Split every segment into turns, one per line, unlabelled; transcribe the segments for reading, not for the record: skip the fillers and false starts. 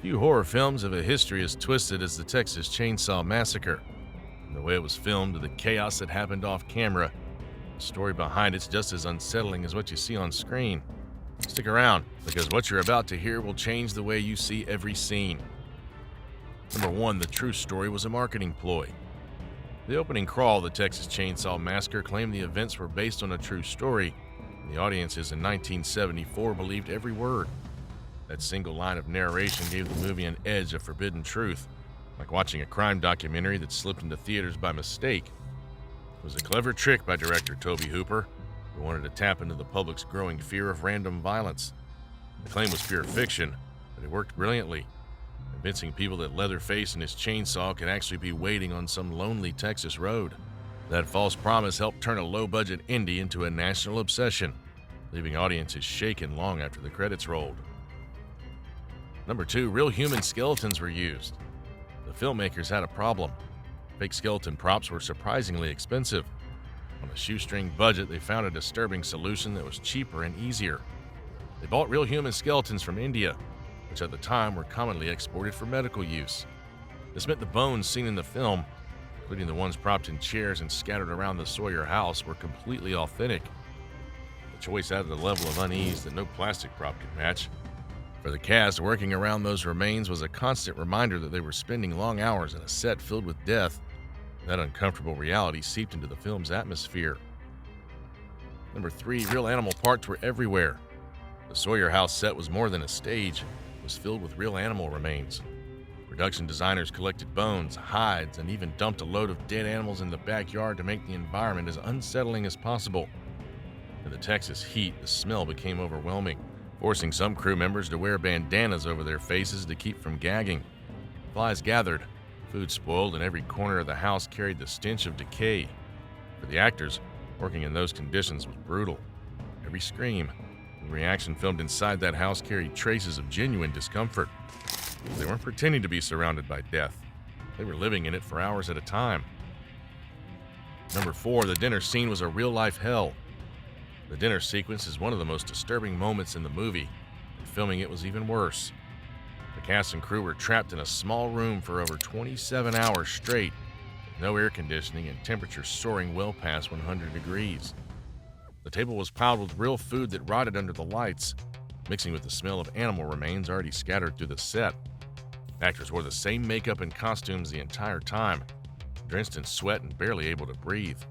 Few horror films have a history as twisted as the Texas Chainsaw Massacre. From the way it was filmed to the chaos that happened off camera, the story behind it's just as unsettling as what you see on screen. Stick around, because what you're about to hear will change the way you see every scene. Number 1, the true story was a marketing ploy. The opening crawl of the Texas Chainsaw Massacre claimed the events were based on a true story, and the audiences in 1974 believed every word. That single line of narration gave the movie an edge of forbidden truth, like watching a crime documentary that slipped into theaters by mistake. It was a clever trick by director Tobe Hooper, who wanted to tap into the public's growing fear of random violence. The claim was pure fiction, but it worked brilliantly, convincing people that Leatherface and his chainsaw could actually be waiting on some lonely Texas road. That false promise helped turn a low-budget indie into a national obsession, leaving audiences shaken long after the credits rolled. Number 2, real human skeletons were used. The filmmakers had a problem. Fake skeleton props were surprisingly expensive. On a shoestring budget, they found a disturbing solution that was cheaper and easier. They bought real human skeletons from India, which at the time were commonly exported for medical use. This meant the bones seen in the film, including the ones propped in chairs and scattered around the Sawyer house, were completely authentic. The choice added a level of unease that no plastic prop could match. For the cast, working around those remains was a constant reminder that they were spending long hours in a set filled with death. That uncomfortable reality seeped into the film's atmosphere. Number 3, real animal parts were everywhere. The Sawyer house set was more than a stage. It was filled with real animal remains. Production designers collected bones, hides, and even dumped a load of dead animals in the backyard to make the environment as unsettling as possible. In the Texas heat, the smell became overwhelming, forcing some crew members to wear bandanas over their faces to keep from gagging. Flies gathered, food spoiled, and every corner of the house carried the stench of decay. For the actors, working in those conditions was brutal. Every scream and reaction filmed inside that house carried traces of genuine discomfort. They weren't pretending to be surrounded by death. They were living in it for hours at a time. Number 4, the dinner scene was a real-life hell. The dinner sequence is one of the most disturbing moments in the movie, and filming it was even worse. The cast and crew were trapped in a small room for over 27 hours straight, with no air conditioning and temperatures soaring well past 100 degrees. The table was piled with real food that rotted under the lights, mixing with the smell of animal remains already scattered through the set. Actors wore the same makeup and costumes the entire time, drenched in sweat and barely able to breathe.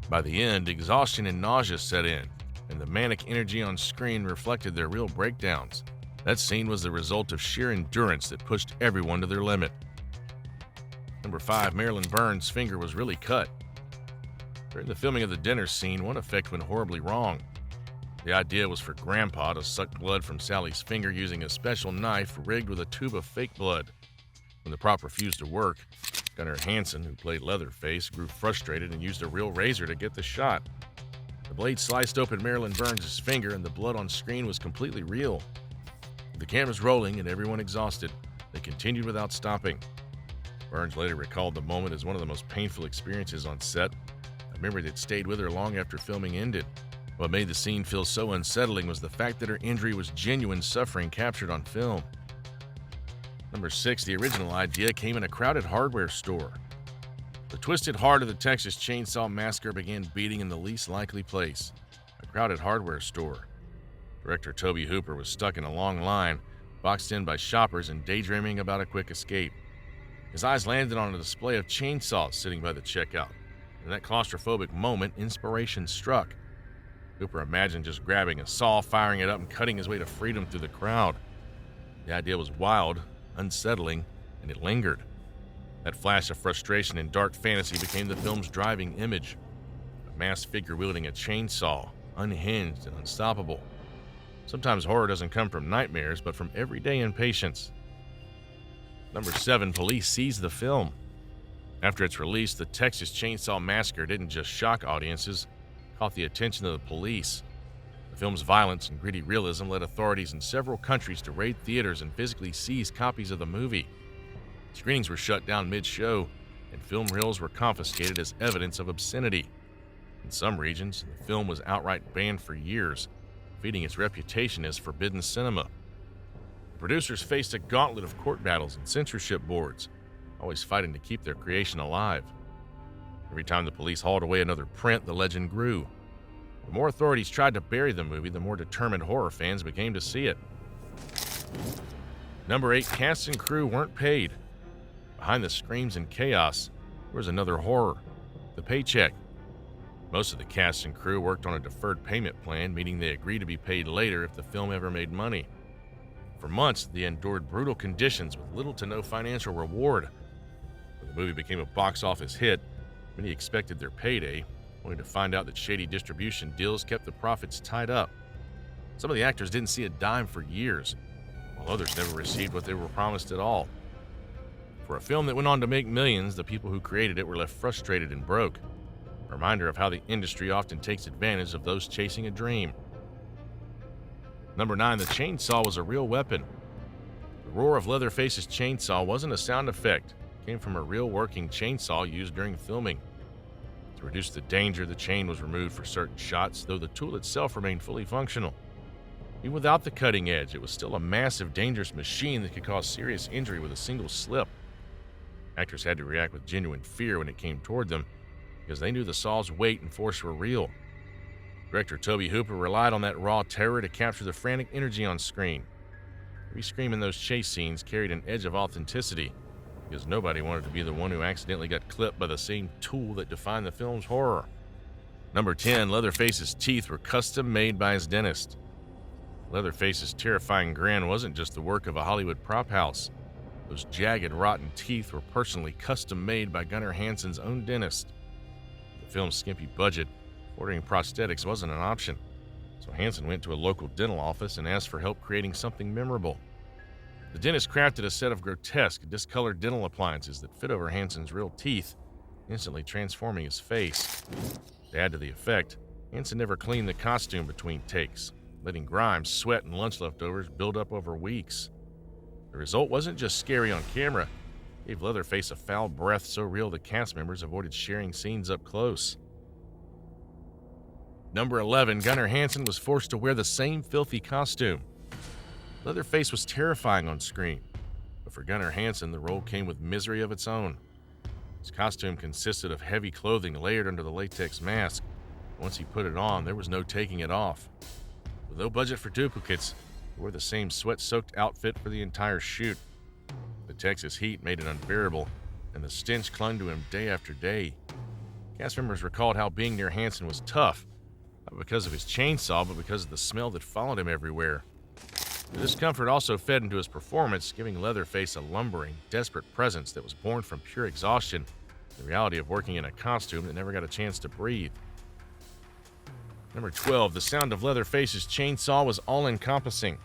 By the end, exhaustion and nausea set in, and the manic energy on screen reflected their real breakdowns. That scene was the result of sheer endurance that pushed everyone to their limit. Number 5, Marilyn Burns' finger was really cut. During the filming of the dinner scene, one effect went horribly wrong. The idea was for Grandpa to suck blood from Sally's finger using a special knife rigged with a tube of fake blood. When the prop refused to work, Gunnar Hansen, who played Leatherface, grew frustrated and used a real razor to get the shot. The blade sliced open Marilyn Burns' finger, and the blood on screen was completely real. With the cameras rolling and everyone exhausted, they continued without stopping. Burns later recalled the moment as one of the most painful experiences on set, a memory that stayed with her long after filming ended. What made the scene feel so unsettling was the fact that her injury was genuine suffering captured on film. Number 6, the original idea came in a crowded hardware store. The twisted heart of the Texas Chainsaw Massacre began beating in the least likely place, a crowded hardware store. Director Tobe Hooper was stuck in a long line, boxed in by shoppers and daydreaming about a quick escape. His eyes landed on a display of chainsaws sitting by the checkout. In that claustrophobic moment, inspiration struck. Hooper imagined just grabbing a saw, firing it up, and cutting his way to freedom through the crowd. The idea was wild, unsettling, and it lingered. That flash of frustration and dark fantasy became the film's driving image. A masked figure wielding a chainsaw, unhinged and unstoppable. Sometimes horror doesn't come from nightmares, but from everyday impatience. Number 7, police seized the film. After its release, the Texas Chainsaw Massacre didn't just shock audiences, it caught the attention of the police. The film's violence and gritty realism led authorities in several countries to raid theaters and physically seize copies of the movie. Screenings were shut down mid-show, and film reels were confiscated as evidence of obscenity. In some regions, the film was outright banned for years, feeding its reputation as forbidden cinema. Producers faced a gauntlet of court battles and censorship boards, always fighting to keep their creation alive. Every time the police hauled away another print, the legend grew. The more authorities tried to bury the movie, the more determined horror fans became to see it. Number 8, cast and crew weren't paid. Behind the screams and chaos, there was another horror: the paycheck. Most of the cast and crew worked on a deferred payment plan, meaning they agreed to be paid later if the film ever made money. For months, they endured brutal conditions with little to no financial reward. When the movie became a box office hit, many expected their payday, only to find out that shady distribution deals kept the profits tied up. Some of the actors didn't see a dime for years, while others never received what they were promised at all. For a film that went on to make millions, the people who created it were left frustrated and broke. A reminder of how the industry often takes advantage of those chasing a dream. Number 9, the chainsaw was a real weapon. The roar of Leatherface's chainsaw wasn't a sound effect. It came from a real working chainsaw used during filming. To reduce the danger, the chain was removed for certain shots, though the tool itself remained fully functional. Even without the cutting edge, it was still a massive, dangerous machine that could cause serious injury with a single slip. Actors had to react with genuine fear when it came toward them, because they knew the saw's weight and force were real. Director Tobe Hooper relied on that raw terror to capture the frantic energy on screen. Every scream in those chase scenes carried an edge of authenticity, because nobody wanted to be the one who accidentally got clipped by the same tool that defined the film's horror. Number 10, Leatherface's teeth were custom made by his dentist. Leatherface's terrifying grin wasn't just the work of a Hollywood prop house. Those jagged, rotten teeth were personally custom made by Gunnar Hansen's own dentist. The film's skimpy budget, ordering prosthetics wasn't an option, so Hansen went to a local dental office and asked for help creating something memorable. The dentist crafted a set of grotesque, discolored dental appliances that fit over Hansen's real teeth, instantly transforming his face. To add to the effect, Hansen never cleaned the costume between takes, letting grime, sweat, and lunch leftovers build up over weeks. The result wasn't just scary on camera, it gave Leatherface a foul breath so real the cast members avoided sharing scenes up close. Number 11, Gunnar Hansen was forced to wear the same filthy costume. Leatherface was terrifying on screen, but for Gunnar Hansen, the role came with misery of its own. His costume consisted of heavy clothing layered under the latex mask. Once he put it on, there was no taking it off. With no budget for duplicates, he wore the same sweat-soaked outfit for the entire shoot. The Texas heat made it unbearable, and the stench clung to him day after day. Cast members recalled how being near Hansen was tough, not because of his chainsaw, but because of the smell that followed him everywhere. The discomfort also fed into his performance, giving Leatherface a lumbering, desperate presence that was born from pure exhaustion, the reality of working in a costume that never got a chance to breathe. Number 12, the sound of Leatherface's chainsaw was all-encompassing.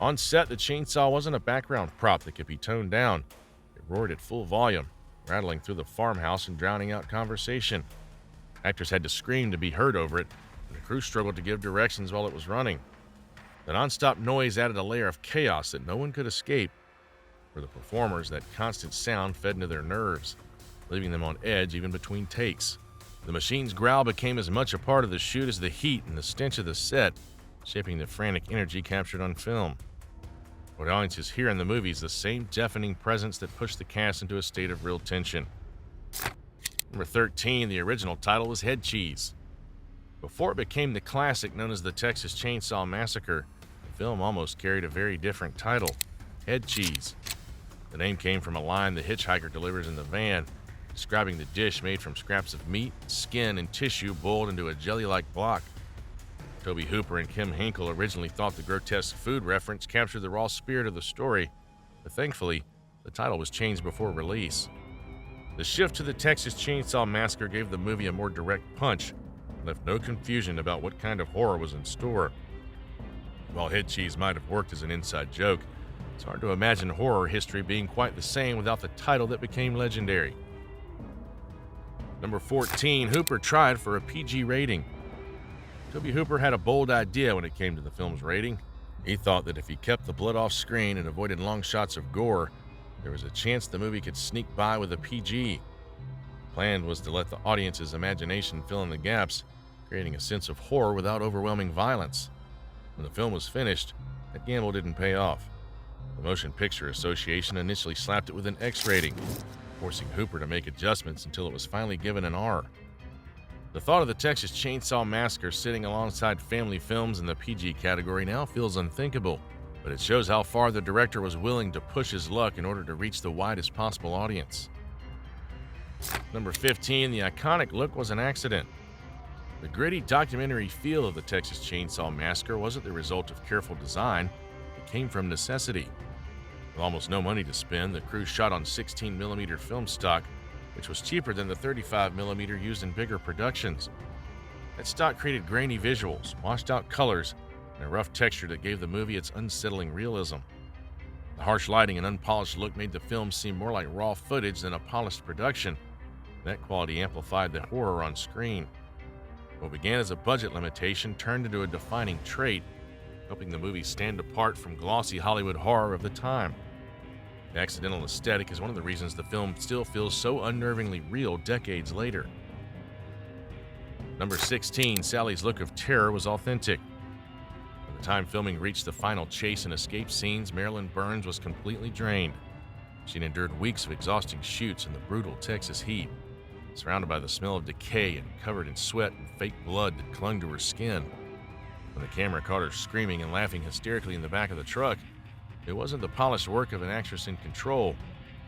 On set, the chainsaw wasn't a background prop that could be toned down. It roared at full volume, rattling through the farmhouse and drowning out conversation. Actors had to scream to be heard over it, and the crew struggled to give directions while it was running. The nonstop noise added a layer of chaos that no one could escape. For the performers, that constant sound fed into their nerves, leaving them on edge even between takes. The machine's growl became as much a part of the shoot as the heat and the stench of the set, shaping the frantic energy captured on film. What audiences hear in the movie is the same deafening presence that pushed the cast into a state of real tension. Number 13, the original title was Head Cheese. Before it became the classic known as the Texas Chainsaw Massacre, the film almost carried a very different title, Head Cheese. The name came from a line the hitchhiker delivers in the van, describing the dish made from scraps of meat, skin, and tissue boiled into a jelly-like block. Tobe Hooper and Kim Hinkle originally thought the grotesque food reference captured the raw spirit of the story, but thankfully, the title was changed before release. The shift to the Texas Chainsaw Massacre gave the movie a more direct punch and left no confusion about what kind of horror was in store. While Head Cheese might have worked as an inside joke, it's hard to imagine horror history being quite the same without the title that became legendary. Number 14, Hooper tried for a PG rating. Tobe Hooper had a bold idea when it came to the film's rating. He thought that if he kept the blood off screen and avoided long shots of gore, there was a chance the movie could sneak by with a PG. The plan was to let the audience's imagination fill in the gaps, creating a sense of horror without overwhelming violence. When the film was finished, that gamble didn't pay off. The Motion Picture Association initially slapped it with an X rating, forcing Hooper to make adjustments until it was finally given an R. The thought of the Texas Chainsaw Massacre sitting alongside family films in the PG category now feels unthinkable, but it shows how far the director was willing to push his luck in order to reach the widest possible audience. Number 15, the iconic look was an accident. The gritty documentary feel of the Texas Chainsaw Massacre wasn't the result of careful design, it came from necessity. With almost no money to spend, the crew shot on 16mm film stock, which was cheaper than the 35mm used in bigger productions. That stock created grainy visuals, washed-out colors, and a rough texture that gave the movie its unsettling realism. The harsh lighting and unpolished look made the film seem more like raw footage than a polished production. That quality amplified the horror on screen. What began as a budget limitation turned into a defining trait, helping the movie stand apart from glossy Hollywood horror of the time. The accidental aesthetic is one of the reasons the film still feels so unnervingly real decades later. Number 16, Sally's look of terror was authentic. By the time filming reached the final chase and escape scenes, Marilyn Burns was completely drained. She'd endured weeks of exhausting shoots in the brutal Texas heat, surrounded by the smell of decay and covered in sweat and fake blood that clung to her skin. When the camera caught her screaming and laughing hysterically in the back of the truck, it wasn't the polished work of an actress in control,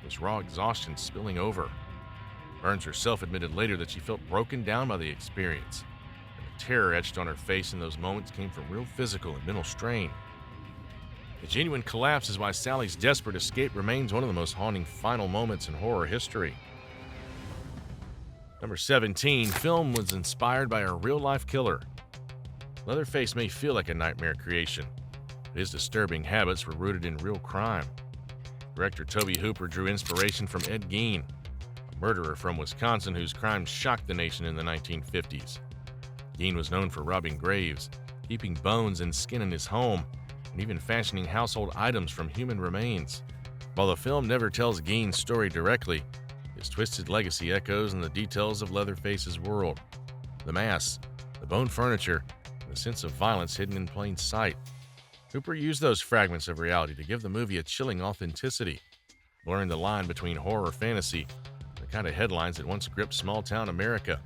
it was raw exhaustion spilling over. Burns herself admitted later that she felt broken down by the experience, and the terror etched on her face in those moments came from real physical and mental strain. The genuine collapse is why Sally's desperate escape remains one of the most haunting final moments in horror history. Number 17, film was inspired by a real-life killer. Leatherface may feel like a nightmare creation, but his disturbing habits were rooted in real crime. Director Tobe Hooper drew inspiration from Ed Gein, a murderer from Wisconsin whose crimes shocked the nation in the 1950s. Gein was known for robbing graves, keeping bones and skin in his home, and even fashioning household items from human remains. While the film never tells Gein's story directly, his twisted legacy echoes in the details of Leatherface's world. The masks, the bone furniture, and the sense of violence hidden in plain sight. Hooper used those fragments of reality to give the movie a chilling authenticity, blurring the line between horror fantasy and the kind of headlines that once gripped small-town America.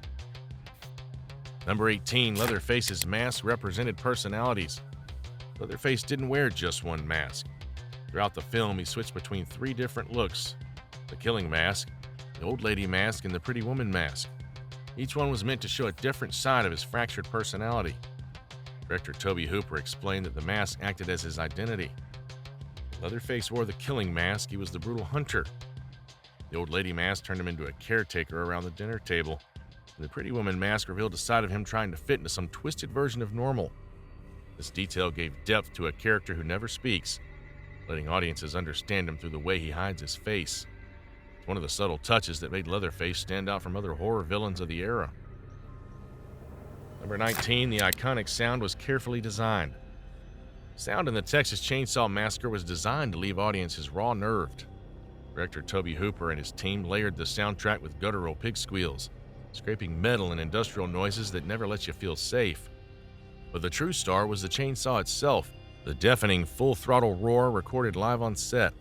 Number 18, Leatherface's mask represented personalities. Leatherface didn't wear just one mask. Throughout the film, he switched between 3 different looks: the killing mask, the old lady mask, and the pretty woman mask. Each one was meant to show a different side of his fractured personality. Director Tobe Hooper explained that the mask acted as his identity. Leatherface wore the killing mask, he was the brutal hunter. The old lady mask turned him into a caretaker around the dinner table, and the pretty woman mask revealed a side of him trying to fit into some twisted version of normal. This detail gave depth to a character who never speaks, letting audiences understand him through the way he hides his face. It's one of the subtle touches that made Leatherface stand out from other horror villains of the era. Number 19, the iconic sound was carefully designed. Sound in the Texas Chainsaw Massacre was designed to leave audiences raw-nerved. Director Tobe Hooper and his team layered the soundtrack with guttural pig squeals, scraping metal and industrial noises that never let you feel safe. But the true star was the chainsaw itself, the deafening full-throttle roar recorded live on set.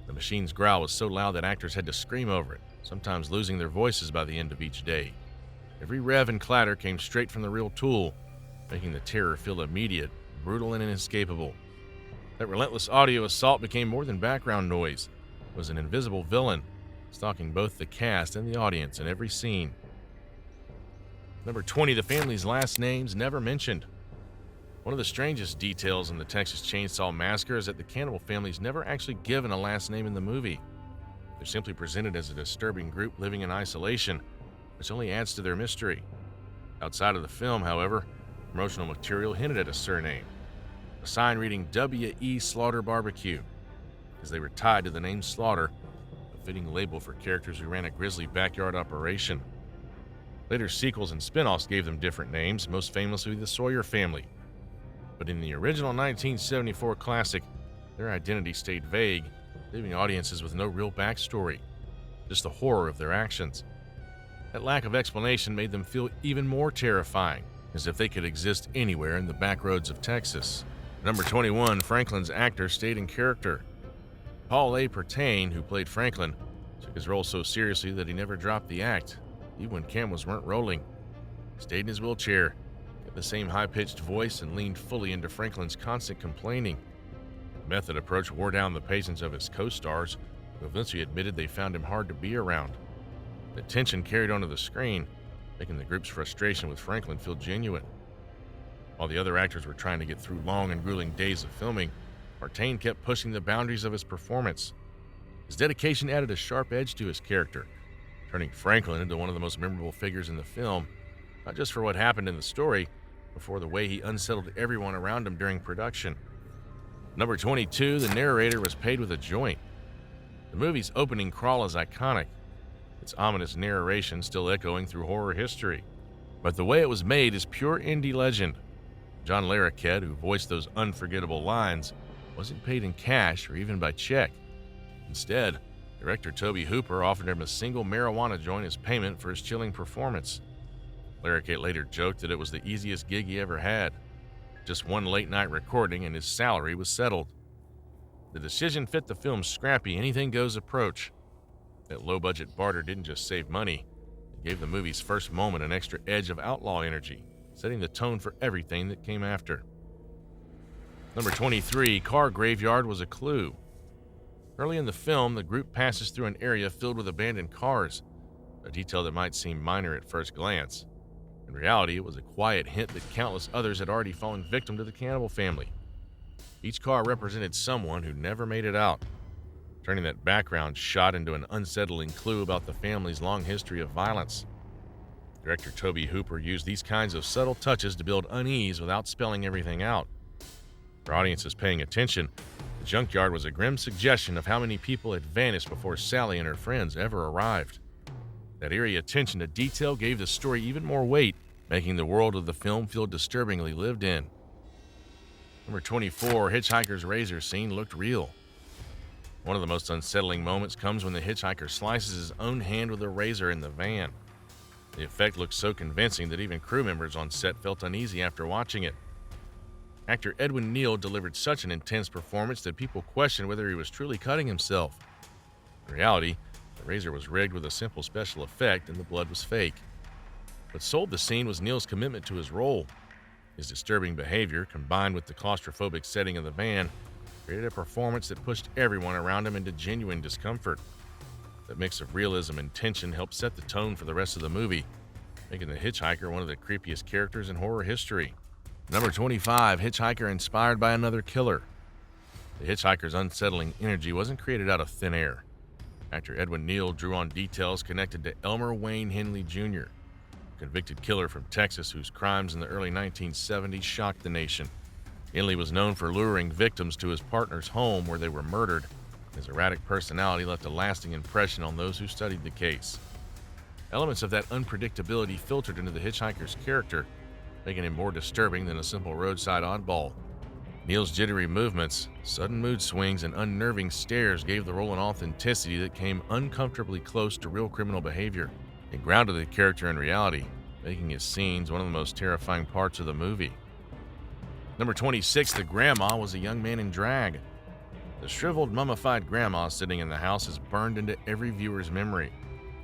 The machine's growl was so loud that actors had to scream over it, sometimes losing their voices by the end of each day. Every rev and clatter came straight from the real tool, making the terror feel immediate, brutal, and inescapable. That relentless audio assault became more than background noise. It was an invisible villain, stalking both the cast and the audience in every scene. Number 20, the family's last names never mentioned. One of the strangest details in the Texas Chainsaw Massacre is that the cannibal family's never actually given a last name in the movie. They're simply presented as a disturbing group living in isolation, which only adds to their mystery. Outside of the film, however, promotional material hinted at a surname, a sign reading W.E. Slaughter Barbecue, as they were tied to the name Slaughter, a fitting label for characters who ran a grisly backyard operation. Later sequels and spin-offs gave them different names, most famously the Sawyer family. But in the original 1974 classic, their identity stayed vague, leaving audiences with no real backstory, just the horror of their actions. That lack of explanation made them feel even more terrifying, as if they could exist anywhere in the back roads of Texas. Number 21, Franklin's actor stayed in character. Paul A. Pertain, who played Franklin, took his role so seriously that he never dropped the act, even when cameras weren't rolling. He stayed in his wheelchair, kept the same high-pitched voice, and leaned fully into Franklin's constant complaining. The method approach wore down the patience of his co-stars, who eventually admitted they found him hard to be around. The tension carried onto the screen, making the group's frustration with Franklin feel genuine. While the other actors were trying to get through long and grueling days of filming, Partain kept pushing the boundaries of his performance. His dedication added a sharp edge to his character, turning Franklin into one of the most memorable figures in the film, not just for what happened in the story, but for the way he unsettled everyone around him during production. Number 22, the narrator was paid with a joint. The movie's opening crawl is iconic, its ominous narration still echoing through horror history. But the way it was made is pure indie legend. John Larroquette, who voiced those unforgettable lines, wasn't paid in cash or even by check. Instead, director Tobe Hooper offered him a single marijuana joint as payment for his chilling performance. Larroquette later joked that it was the easiest gig he ever had. Just one late-night recording and his salary was settled. The decision fit the film's scrappy, anything-goes approach. That low-budget barter didn't just save money, it gave the movie's first moment an extra edge of outlaw energy, setting the tone for everything that came after. Number 23, Car Graveyard was a clue. Early in the film, the group passes through an area filled with abandoned cars, a detail that might seem minor at first glance. In reality, it was a quiet hint that countless others had already fallen victim to the cannibal family. Each car represented someone who never made it out, turning that background shot into an unsettling clue about the family's long history of violence. Director Tobe Hooper used these kinds of subtle touches to build unease without spelling everything out. For audiences paying attention, the junkyard was a grim suggestion of how many people had vanished before Sally and her friends ever arrived. That eerie attention to detail gave the story even more weight, making the world of the film feel disturbingly lived in. Number 24, Hitchhiker's razor scene looked real. One of the most unsettling moments comes when the hitchhiker slices his own hand with a razor in the van. The effect looked so convincing that even crew members on set felt uneasy after watching it. Actor Edwin Neal delivered such an intense performance that people questioned whether he was truly cutting himself. In reality, the razor was rigged with a simple special effect and the blood was fake. What sold the scene was Neal's commitment to his role. His disturbing behavior, combined with the claustrophobic setting of the van, created a performance that pushed everyone around him into genuine discomfort. That mix of realism and tension helped set the tone for the rest of the movie, making the hitchhiker one of the creepiest characters in horror history. Number 25, Hitchhiker inspired by another killer. The hitchhiker's unsettling energy wasn't created out of thin air. Actor Edwin Neal drew on details connected to Elmer Wayne Henley Jr., a convicted killer from Texas whose crimes in the early 1970s shocked the nation. Henley was known for luring victims to his partner's home where they were murdered. His erratic personality left a lasting impression on those who studied the case. Elements of that unpredictability filtered into the hitchhiker's character, making him more disturbing than a simple roadside oddball. Neal's jittery movements, sudden mood swings, and unnerving stares gave the role an authenticity that came uncomfortably close to real criminal behavior. It grounded the character in reality, making his scenes one of the most terrifying parts of the movie. Number 26, the grandma was a young man in drag. The shriveled, mummified grandma sitting in the house is burned into every viewer's memory,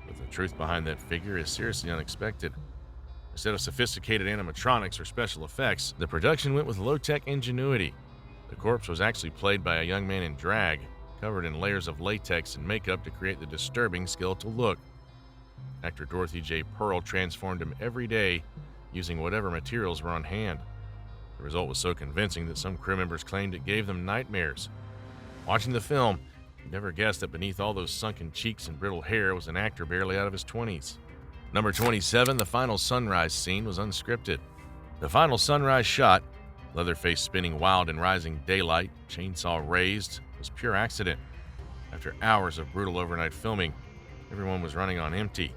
but the truth behind that figure is seriously unexpected. Instead of sophisticated animatronics or special effects, the production went with low-tech ingenuity. The corpse was actually played by a young man in drag, covered in layers of latex and makeup to create the disturbing skeletal look. Actor Dorothy J. Pearl transformed him every day using whatever materials were on hand. The result was so convincing that some crew members claimed it gave them nightmares. Watching the film, you never guessed that beneath all those sunken cheeks and brittle hair was an actor barely out of his 20s. Number 27, the final sunrise scene was unscripted. The final sunrise shot, Leatherface spinning wild in rising daylight, chainsaw raised, was pure accident. After hours of brutal overnight filming, everyone was running on empty.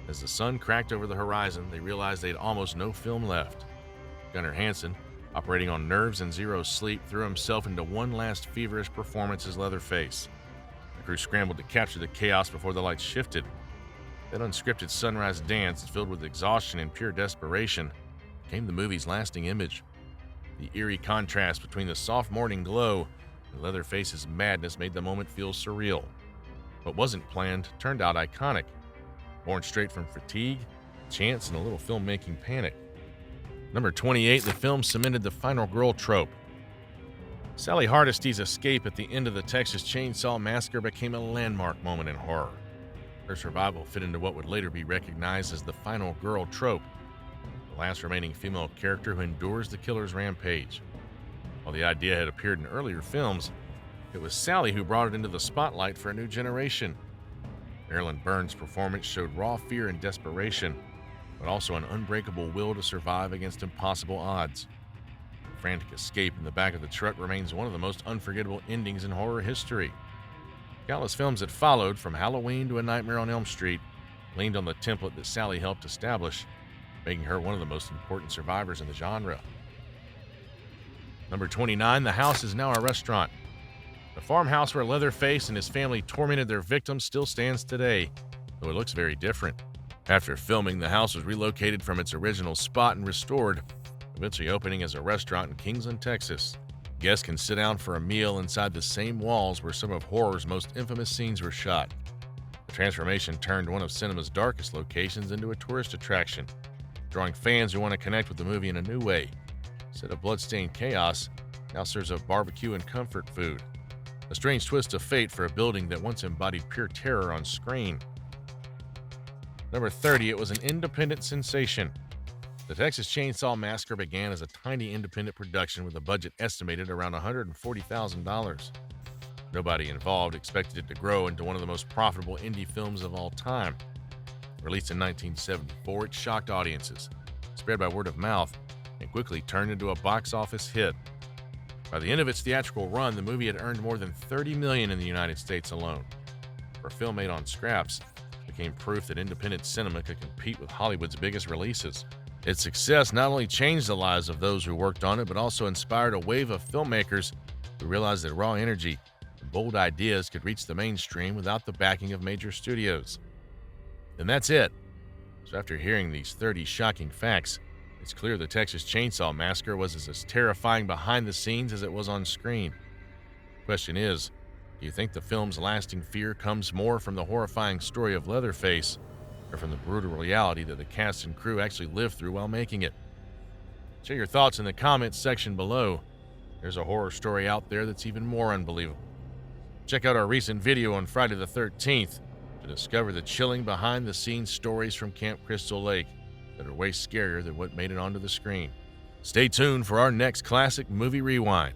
As the sun cracked over the horizon, they realized they had almost no film left. Gunnar Hansen, operating on nerves and zero sleep, threw himself into one last feverish performance as Leatherface. The crew scrambled to capture the chaos before the lights shifted. That unscripted sunrise dance, filled with exhaustion and pure desperation, became the movie's lasting image. The eerie contrast between the soft morning glow, and Leatherface's madness made the moment feel surreal. What wasn't planned turned out iconic, born straight from fatigue, chance, and a little filmmaking panic. Number 28, the film cemented the final girl trope. Sally Hardisty's escape at the end of the Texas Chainsaw Massacre became a landmark moment in horror. Her survival fit into what would later be recognized as the final girl trope, the last remaining female character who endures the killer's rampage. While the idea had appeared in earlier films, it was Sally who brought it into the spotlight for a new generation. Marilyn Burns' performance showed raw fear and desperation, but also an unbreakable will to survive against impossible odds. The frantic escape in the back of the truck remains one of the most unforgettable endings in horror history. Countless films that followed, from Halloween to A Nightmare on Elm Street, leaned on the template that Sally helped establish, making her one of the most important survivors in the genre. Number 29, the house is now a restaurant. The farmhouse where Leatherface and his family tormented their victims still stands today, though it looks very different. After filming, the house was relocated from its original spot and restored, eventually opening as a restaurant in Kingsland, Texas. Guests can sit down for a meal inside the same walls where some of horror's most infamous scenes were shot. The transformation turned one of cinema's darkest locations into a tourist attraction, drawing fans who want to connect with the movie in a new way. Instead of bloodstained chaos, now serves up barbecue and comfort food. A strange twist of fate for a building that once embodied pure terror on screen. Number 30, it was an independent sensation. The Texas Chainsaw Massacre began as a tiny independent production with a budget estimated around $140,000. Nobody involved expected it to grow into one of the most profitable indie films of all time. Released in 1974, it shocked audiences, spread by word of mouth, and quickly turned into a box office hit. By the end of its theatrical run, the movie had earned more than $30 million in the United States alone. For a film made on scraps, it became proof that independent cinema could compete with Hollywood's biggest releases. Its success not only changed the lives of those who worked on it, but also inspired a wave of filmmakers who realized that raw energy and bold ideas could reach the mainstream without the backing of major studios. And that's it. So after hearing these 30 shocking facts, it's clear the Texas Chainsaw Massacre was as terrifying behind the scenes as it was on screen. The question is, do you think the film's lasting fear comes more from the horrifying story of Leatherface, or from the brutal reality that the cast and crew actually lived through while making it? Share your thoughts in the comments section below. There's a horror story out there that's even more unbelievable. Check out our recent video on Friday the 13th to discover the chilling behind-the-scenes stories from Camp Crystal Lake that are way scarier than what made it onto the screen. Stay tuned for our next classic movie rewind.